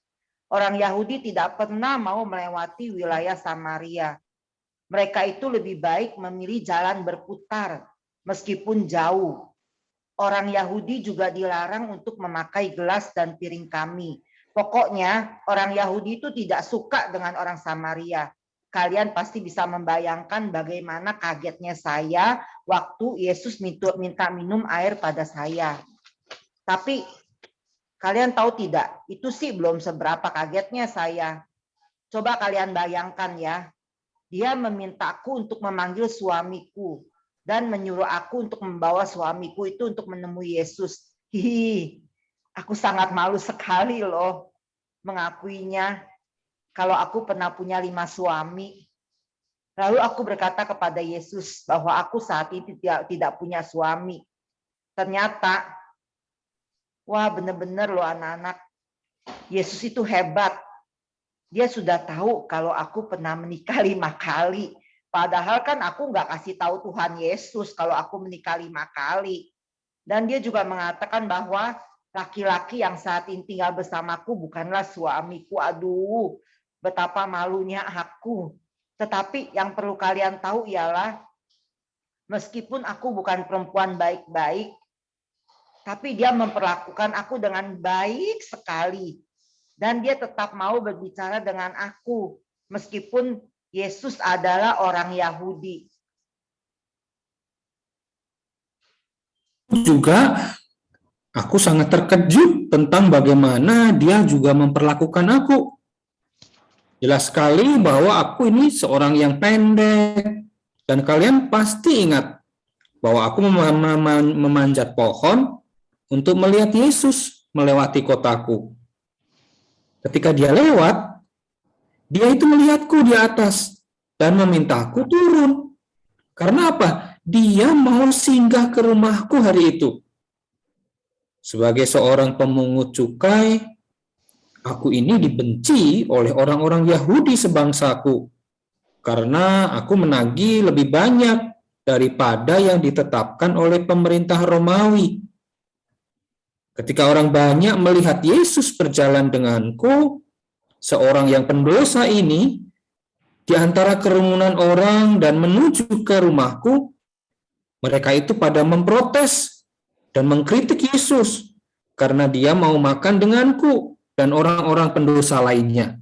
Orang Yahudi tidak pernah mau melewati wilayah Samaria. Mereka itu lebih baik memilih jalan berputar meskipun jauh. Orang Yahudi juga dilarang untuk memakai gelas dan piring kami. Pokoknya orang Yahudi itu tidak suka dengan orang Samaria. Kalian pasti bisa membayangkan bagaimana kagetnya saya waktu Yesus minta minum air pada saya. Tapi kalian tahu tidak, itu sih belum seberapa kagetnya saya. Coba kalian bayangkan ya, dia memintaku untuk memanggil suamiku dan menyuruh aku untuk membawa suamiku itu untuk menemui Yesus. Hihi, aku sangat malu sekali loh mengakuinya. Kalau aku pernah punya 5 suami. Lalu aku berkata kepada Yesus bahwa aku saat ini tidak punya suami. Ternyata, wah benar-benar loh anak-anak, Yesus itu hebat. Dia sudah tahu kalau aku pernah menikah 5 kali. Padahal kan aku nggak kasih tahu Tuhan Yesus kalau aku menikah 5 kali. Dan dia juga mengatakan bahwa laki-laki yang saat ini tinggal bersamaku bukanlah suamiku. Aduh, betapa malunya aku. Tetapi yang perlu kalian tahu ialah meskipun aku bukan perempuan baik-baik, tapi dia memperlakukan aku dengan baik sekali. Dan dia tetap mau berbicara dengan aku meskipun Yesus adalah orang Yahudi. Juga aku sangat terkejut tentang bagaimana dia juga memperlakukan aku. Jelas sekali bahwa aku ini seorang yang pendek. Dan kalian pasti ingat bahwa aku memanjat pohon untuk melihat Yesus melewati kotaku. Ketika dia lewat, dia itu melihatku di atas dan memintaku turun. Karena apa? Dia mau singgah ke rumahku hari itu. Sebagai seorang pemungut cukai, aku ini dibenci oleh orang-orang Yahudi sebangsaku karena aku menagih lebih banyak daripada yang ditetapkan oleh pemerintah Romawi. Ketika orang banyak melihat Yesus berjalan denganku, seorang yang pendosa ini di antara kerumunan orang dan menuju ke rumahku, mereka itu pada memprotes dan mengkritik Yesus karena dia mau makan denganku dan orang-orang pendosa lainnya.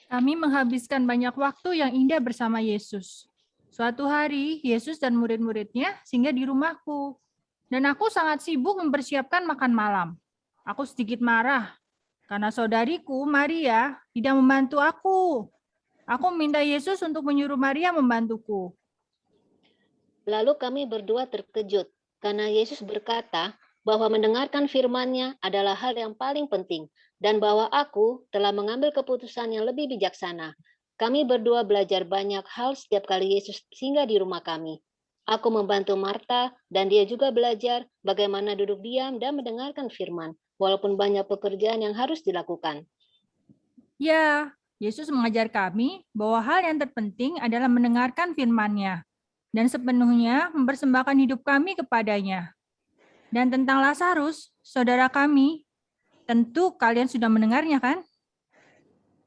Kami menghabiskan banyak waktu yang indah bersama Yesus. Suatu hari, Yesus dan murid-muridnya singgah di rumahku. Dan aku sangat sibuk mempersiapkan makan malam. Aku sedikit marah karena saudariku, Maria, tidak membantu aku. Aku minta Yesus untuk menyuruh Maria membantuku. Lalu kami berdua terkejut karena Yesus berkata bahwa mendengarkan firman-Nya adalah hal yang paling penting dan bahwa aku telah mengambil keputusan yang lebih bijaksana. Kami berdua belajar banyak hal setiap kali Yesus singgah di rumah kami. Aku membantu Marta dan dia juga belajar bagaimana duduk diam dan mendengarkan firman, walaupun banyak pekerjaan yang harus dilakukan. Ya, Yesus mengajar kami bahwa hal yang terpenting adalah mendengarkan firman-Nya dan sepenuhnya mempersembahkan hidup kami kepadanya. Dan tentang Lazarus, saudara kami, tentu kalian sudah mendengarnya kan?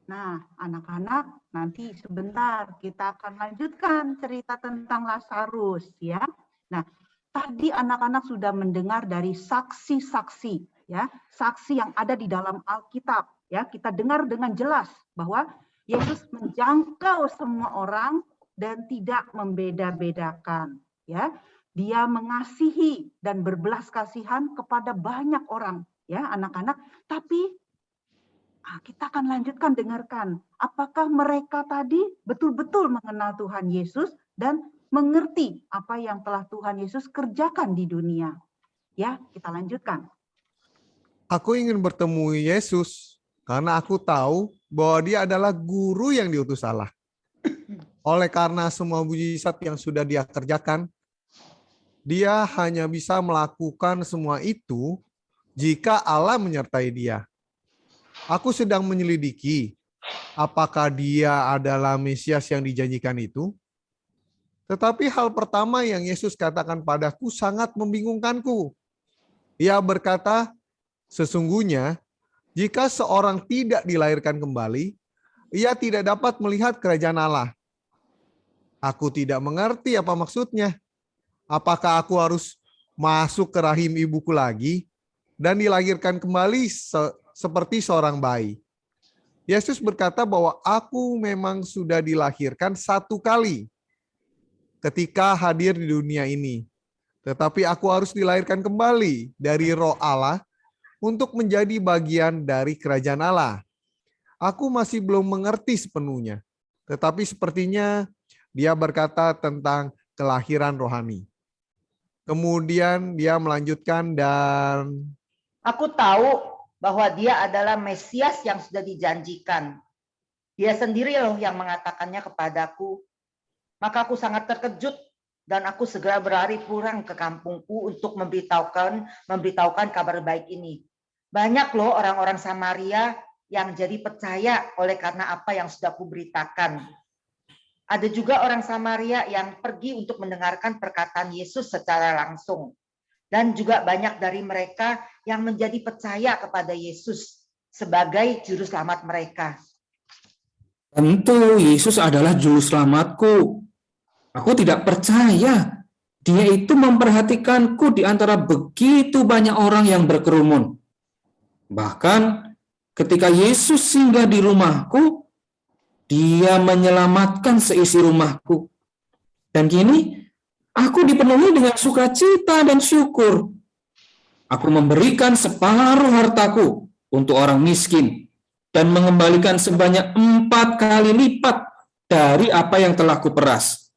Nah, anak-anak, nanti sebentar kita akan lanjutkan cerita tentang Lazarus ya. Nah, tadi anak-anak sudah mendengar dari saksi-saksi ya, saksi yang ada di dalam Alkitab ya. Kita dengar dengan jelas bahwa Yesus menjangkau semua orang dan tidak membeda-bedakan ya. Dia mengasihi dan berbelas kasihan kepada banyak orang ya, anak-anak. Tapi kita akan lanjutkan dengarkan. Apakah mereka tadi betul-betul mengenal Tuhan Yesus dan mengerti apa yang telah Tuhan Yesus kerjakan di dunia? Ya, kita lanjutkan. Aku ingin bertemu Yesus karena aku tahu bahwa dia adalah guru yang diutus Allah. Oleh karena semua mujizat yang sudah dia kerjakan, dia hanya bisa melakukan semua itu jika Allah menyertai dia. Aku sedang menyelidiki apakah dia adalah Mesias yang dijanjikan itu. Tetapi hal pertama yang Yesus katakan padaku sangat membingungkanku. Ia berkata, sesungguhnya jika seorang tidak dilahirkan kembali, ia tidak dapat melihat kerajaan Allah. Aku tidak mengerti apa maksudnya. Apakah aku harus masuk ke rahim ibuku lagi dan dilahirkan kembali seperti seorang bayi? Yesus berkata bahwa aku memang sudah dilahirkan satu kali ketika hadir di dunia ini. Tetapi aku harus dilahirkan kembali dari Roh Allah untuk menjadi bagian dari kerajaan Allah. Aku masih belum mengerti sepenuhnya. Tetapi sepertinya dia berkata tentang kelahiran rohani. Kemudian dia melanjutkan dan aku tahu bahwa dia adalah Mesias yang sudah dijanjikan. Dia sendiri loh yang mengatakannya kepadaku. Maka aku sangat terkejut dan aku segera berlari pulang ke kampungku untuk memberitahukan kabar baik ini. Banyak loh orang-orang Samaria yang jadi percaya oleh karena apa yang sudah kuberitakan. Ada juga orang Samaria yang pergi untuk mendengarkan perkataan Yesus secara langsung. Dan juga banyak dari mereka yang menjadi percaya kepada Yesus sebagai juru selamat mereka. Tentu Yesus adalah juru selamatku. Aku tidak percaya. Dia itu memperhatikanku di antara begitu banyak orang yang berkerumun. Bahkan ketika Yesus singgah di rumahku, dia menyelamatkan seisi rumahku. Dan kini, aku dipenuhi dengan sukacita dan syukur. Aku memberikan separuh hartaku untuk orang miskin dan mengembalikan sebanyak 4 kali lipat dari apa yang telah kuperas.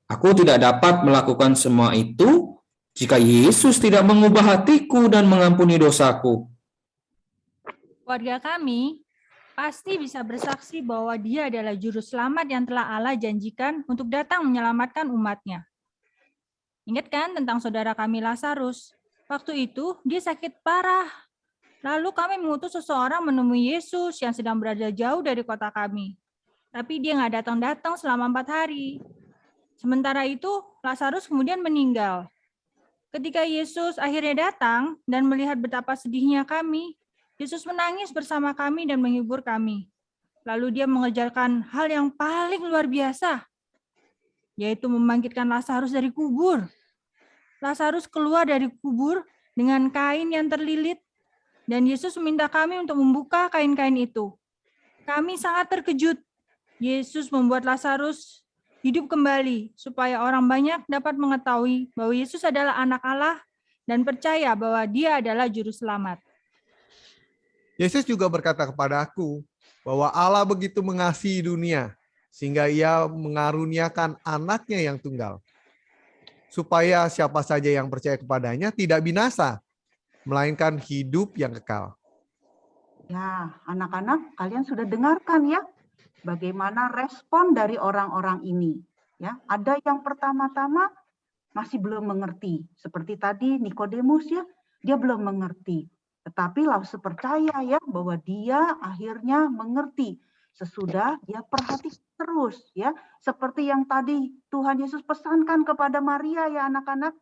Aku tidak dapat melakukan semua itu jika Yesus tidak mengubah hatiku dan mengampuni dosaku. Warga kami pasti bisa bersaksi bahwa dia adalah juru selamat yang telah Allah janjikan untuk datang menyelamatkan umatnya. Ingat kan tentang saudara kami Lazarus? Waktu itu dia sakit parah. Lalu kami mengutus seseorang menemui Yesus yang sedang berada jauh dari kota kami. Tapi dia nggak datang-datang selama 4 hari. Sementara itu Lazarus kemudian meninggal. Ketika Yesus akhirnya datang dan melihat betapa sedihnya kami, Yesus menangis bersama kami dan menghibur kami. Lalu dia mengerjakan hal yang paling luar biasa, yaitu membangkitkan Lazarus dari kubur. Lazarus keluar dari kubur dengan kain yang terlilit, dan Yesus meminta kami untuk membuka kain-kain itu. Kami sangat terkejut. Yesus membuat Lazarus hidup kembali, supaya orang banyak dapat mengetahui bahwa Yesus adalah anak Allah dan percaya bahwa dia adalah juru selamat. Yesus juga berkata kepada aku bahwa Allah begitu mengasihi dunia sehingga ia mengaruniakan anaknya yang tunggal. Supaya siapa saja yang percaya kepadanya tidak binasa, melainkan hidup yang kekal. Ya, anak-anak, kalian sudah dengarkan ya bagaimana respon dari orang-orang ini. Ya, ada yang pertama-tama masih belum mengerti. Seperti tadi Nikodemus ya, dia belum mengerti. Tetapi langsung percaya ya bahwa dia akhirnya mengerti sesudah dia perhatikan terus ya, seperti yang tadi Tuhan Yesus pesankan kepada Maria ya anak-anak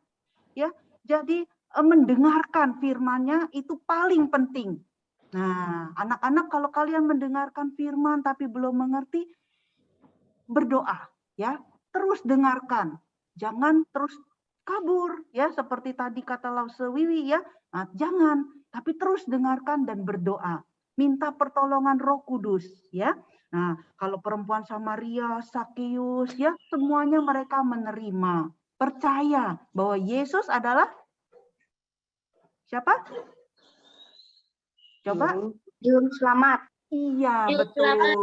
ya. Jadi mendengarkan firman-Nya itu paling penting. Nah, anak-anak kalau kalian mendengarkan firman tapi belum mengerti, berdoa ya, terus dengarkan. Jangan terus kabur ya, seperti tadi kata Lause Wiwi ya. Nah, jangan, tapi terus dengarkan dan berdoa. Minta pertolongan Roh Kudus ya. Nah, kalau perempuan Samaria, Sakeus ya, semuanya mereka menerima, percaya bahwa Yesus adalah siapa? Coba. Juru selamat. Iya, Juru betul. selamat.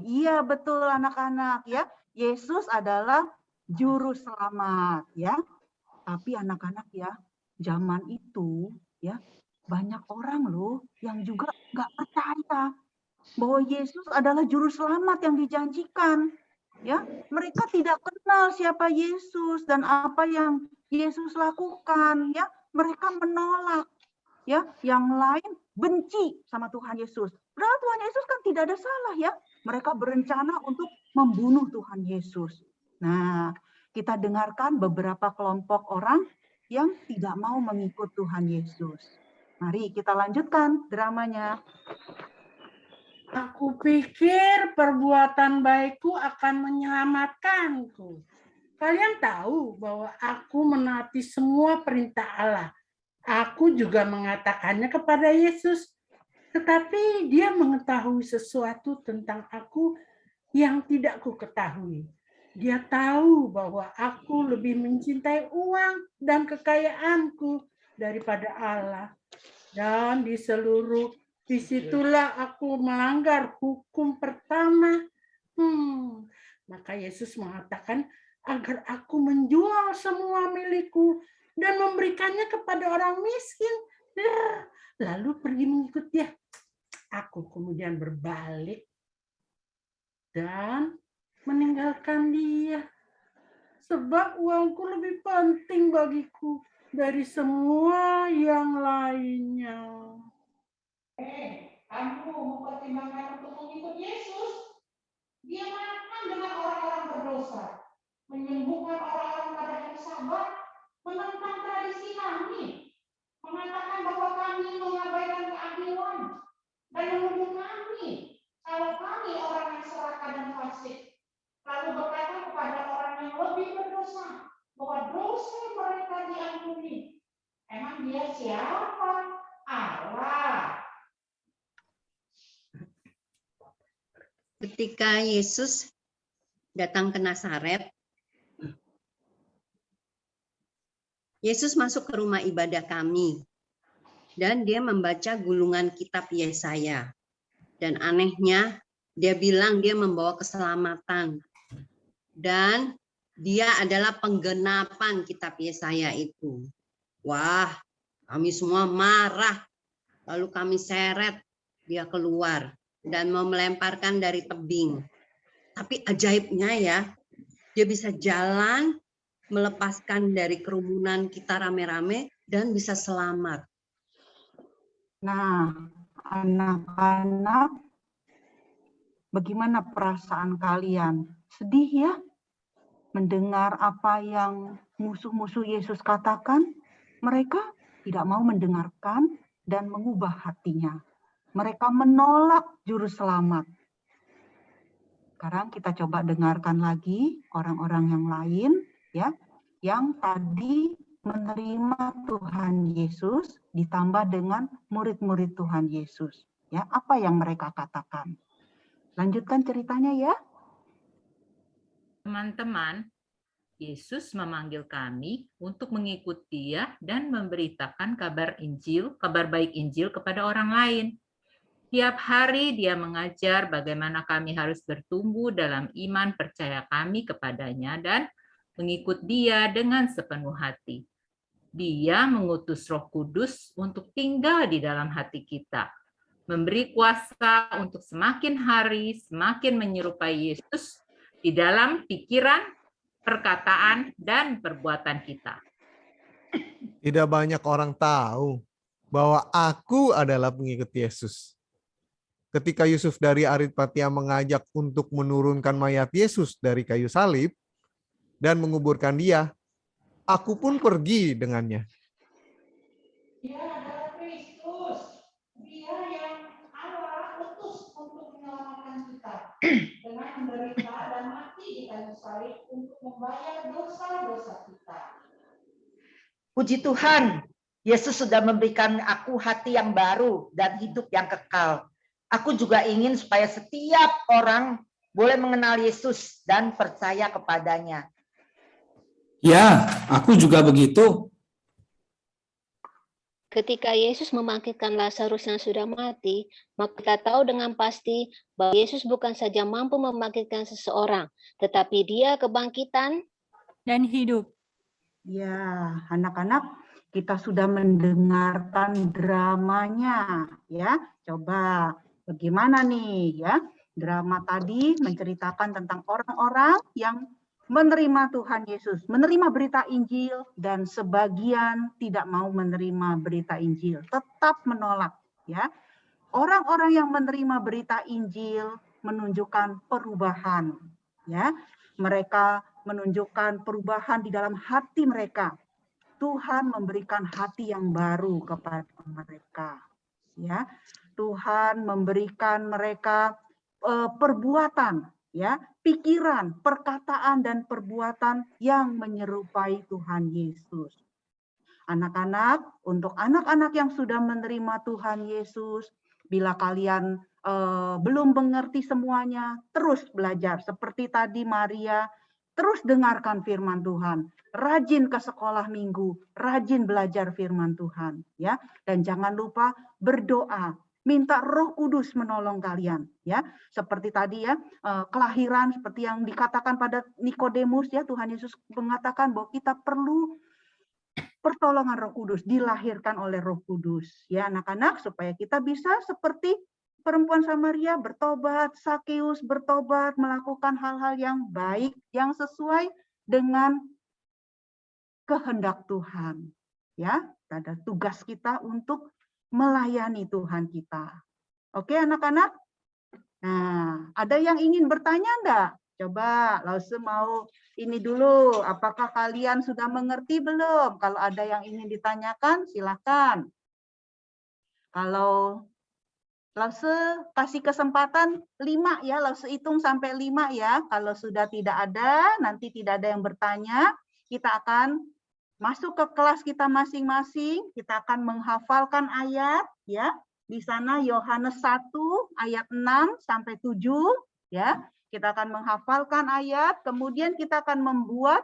Iya, betul anak-anak ya. Yesus adalah juru selamat ya. Tapi anak-anak ya, zaman itu ya, banyak orang loh yang juga nggak percaya bahwa Yesus adalah juru selamat yang dijanjikan. Ya, mereka tidak kenal siapa Yesus dan apa yang Yesus lakukan ya. Mereka menolak. Ya, yang lain benci sama Tuhan Yesus. Padahal Tuhan Yesus kan tidak ada salah ya. Mereka berencana untuk membunuh Tuhan Yesus. Nah, kita dengarkan beberapa kelompok orang yang tidak mau mengikut Tuhan Yesus. Mari kita lanjutkan dramanya. Aku pikir perbuatan baikku akan menyelamatkanku. Kalian tahu bahwa aku menaati semua perintah Allah. Aku juga mengatakannya kepada Yesus, tetapi dia mengetahui sesuatu tentang aku yang tidak ku ketahui. Dia tahu bahwa aku lebih mencintai uang dan kekayaanku daripada Allah. Dan disitulah aku melanggar hukum pertama. Maka Yesus mengatakan agar aku menjual semua milikku dan memberikannya kepada orang miskin, lalu pergi mengikut dia. Aku kemudian berbalik dan meninggalkan dia, sebab uangku lebih penting bagiku dari semua yang lainnya. Kamu mempertimbangkan untuk mengikut Yesus? Dia makan dengan orang-orang berdosa, menyembuhkan orang-orang pada hari Sabat, menentang tradisi kami, mengatakan bahwa kami mengabaikan keadilan, dan menuduh kami kalau kami orang yang serakah dan fasik. Lalu berkata kepada orang yang lebih berdosa bahwa dosa mereka diampuni. Emang dia siapa? Allah. Ketika Yesus datang ke Nazaret, Yesus masuk ke rumah ibadah kami dan dia membaca gulungan kitab Yesaya. Dan anehnya, dia bilang dia membawa keselamatan. Dan dia adalah penggenapan kitab Yesaya itu. Wah, kami semua marah. Lalu kami seret dia keluar dan mau melemparkan dari tebing. Tapi ajaibnya ya, dia bisa jalan, melepaskan dari kerumunan kita rame-rame dan bisa selamat. Nah, anak-anak, bagaimana perasaan kalian? Sedih ya? Mendengar apa yang musuh-musuh Yesus katakan? Mereka tidak mau mendengarkan dan mengubah hatinya. Mereka menolak juru selamat. Sekarang kita coba dengarkan lagi orang-orang yang lain ya, yang tadi menerima Tuhan Yesus ditambah dengan murid-murid Tuhan Yesus. Ya, apa yang mereka katakan? Lanjutkan ceritanya ya. Teman-teman, Yesus memanggil kami untuk mengikuti Dia dan memberitakan kabar Injil, kabar baik Injil kepada orang lain. Tiap hari Dia mengajar bagaimana kami harus bertumbuh dalam iman percaya kami kepadanya dan mengikut Dia dengan sepenuh hati. Dia mengutus Roh Kudus untuk tinggal di dalam hati kita, memberi kuasa untuk semakin hari semakin menyerupai Yesus di dalam pikiran, perkataan, dan perbuatan kita. Tidak banyak orang tahu bahwa aku adalah pengikut Yesus. Ketika Yusuf dari Arimatia mengajak untuk menurunkan mayat Yesus dari kayu salib dan menguburkan dia, aku pun pergi dengannya. dengan menderita dan mati di kayu salib untuk membayar dosa-dosa kita. Puji Tuhan, Yesus sudah memberikan aku hati yang baru dan hidup yang kekal. Aku juga ingin supaya setiap orang boleh mengenal Yesus dan percaya kepadanya. Ya, aku juga begitu. Ketika Yesus membangkitkan Lazarus yang sudah mati, maka kita tahu dengan pasti bahwa Yesus bukan saja mampu membangkitkan seseorang, tetapi Dia kebangkitan dan hidup. Ya, anak-anak, kita sudah mendengarkan dramanya, ya. Coba bagaimana nih, ya? Drama tadi menceritakan tentang orang-orang yang menerima Tuhan Yesus, menerima berita Injil, dan sebagian tidak mau menerima berita Injil, tetap menolak, ya. Orang-orang yang menerima berita Injil menunjukkan perubahan, ya. Mereka menunjukkan perubahan di dalam hati mereka. Tuhan memberikan hati yang baru kepada mereka, ya. Tuhan memberikan mereka perbuatan, ya, pikiran, perkataan dan perbuatan yang menyerupai Tuhan Yesus. Anak-anak, untuk anak-anak yang sudah menerima Tuhan Yesus, bila kalian belum mengerti semuanya, terus belajar. Seperti tadi Maria, terus dengarkan firman Tuhan, rajin ke sekolah minggu, rajin belajar firman Tuhan, ya. Dan jangan lupa berdoa, minta Roh Kudus menolong kalian, ya. Seperti tadi ya, kelahiran seperti yang dikatakan pada Nikodemus, ya, Tuhan Yesus mengatakan bahwa kita perlu pertolongan Roh Kudus, dilahirkan oleh Roh Kudus, ya anak-anak, supaya kita bisa seperti perempuan Samaria bertobat, Sakeus bertobat, melakukan hal-hal yang baik, yang sesuai dengan kehendak Tuhan. Ya, ada tugas kita untuk melayani Tuhan kita. Oke, anak-anak? Nah, ada yang ingin bertanya enggak? Coba, Lause mau ini dulu. Apakah kalian sudah mengerti belum? Kalau ada yang ingin ditanyakan, silakan. Kalau Lause kasih kesempatan 5 ya, Lause hitung sampai 5 ya. Kalau sudah tidak ada, nanti tidak ada yang bertanya, kita akan masuk ke kelas kita masing-masing, kita akan menghafalkan ayat ya. Di sana Yohanes 1 ayat 6 sampai 7 ya. Kita akan menghafalkan ayat, kemudian kita akan membuat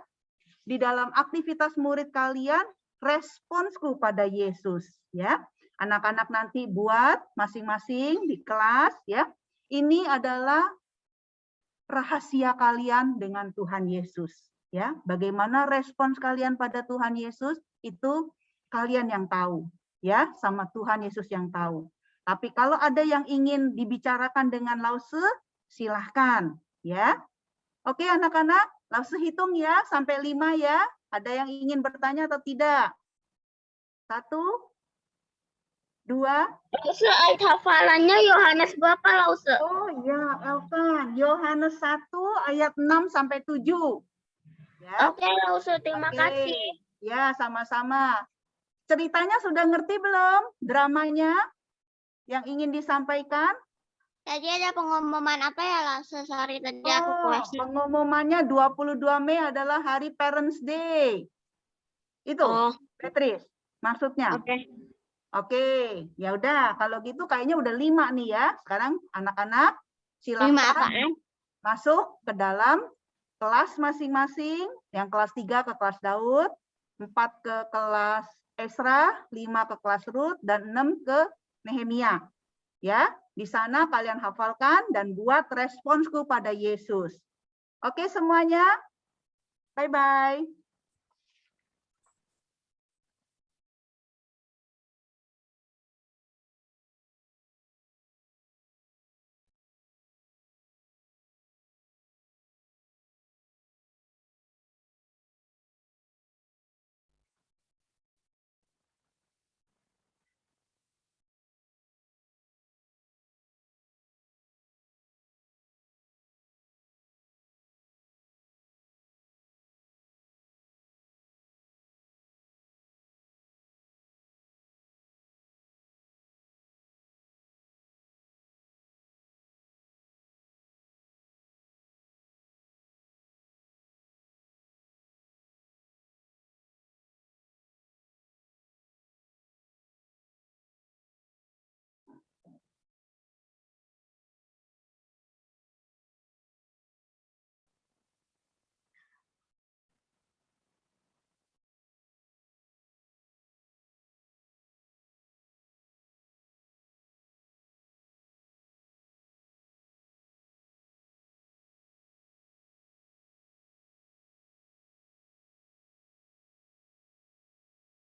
di dalam aktivitas murid kalian responsku pada Yesus ya. Anak-anak nanti buat masing-masing di kelas ya. Ini adalah rahasia kalian dengan Tuhan Yesus ya. Bagaimana respons kalian pada Tuhan Yesus itu kalian yang tahu ya, sama Tuhan Yesus yang tahu. Tapi kalau ada yang ingin dibicarakan dengan Lause, silahkan ya. Oke anak-anak, Lause hitung ya sampai 5 ya. Ada yang ingin bertanya atau tidak? 1, 2. Lause, ayat hafalannya Yohanes berapa, Lause? Oh ya, Elkan. Yohanes 1 ayat 6 sampai 7. Ya. Oke, Lause, terima kasih. Ya, sama-sama. Ceritanya sudah ngerti belum? Dramanya yang ingin disampaikan? Tadi ada pengumuman apa ya, Lause? Sorry, tadi aku kelas. Pengumumannya 22 Mei adalah Hari Parents Day. Itu, Beatrice, maksudnya. Oke, ya udah. Kalau gitu kayaknya udah 5 nih ya. Sekarang anak-anak silakan masuk ke dalam kelas masing-masing. Yang kelas 3 ke kelas Daud, 4 ke kelas Esra, 5 ke kelas Rut, dan 6 ke Nehemia. Ya, di sana kalian hafalkan dan buat responsku pada Yesus. Oke semuanya? Bye-bye.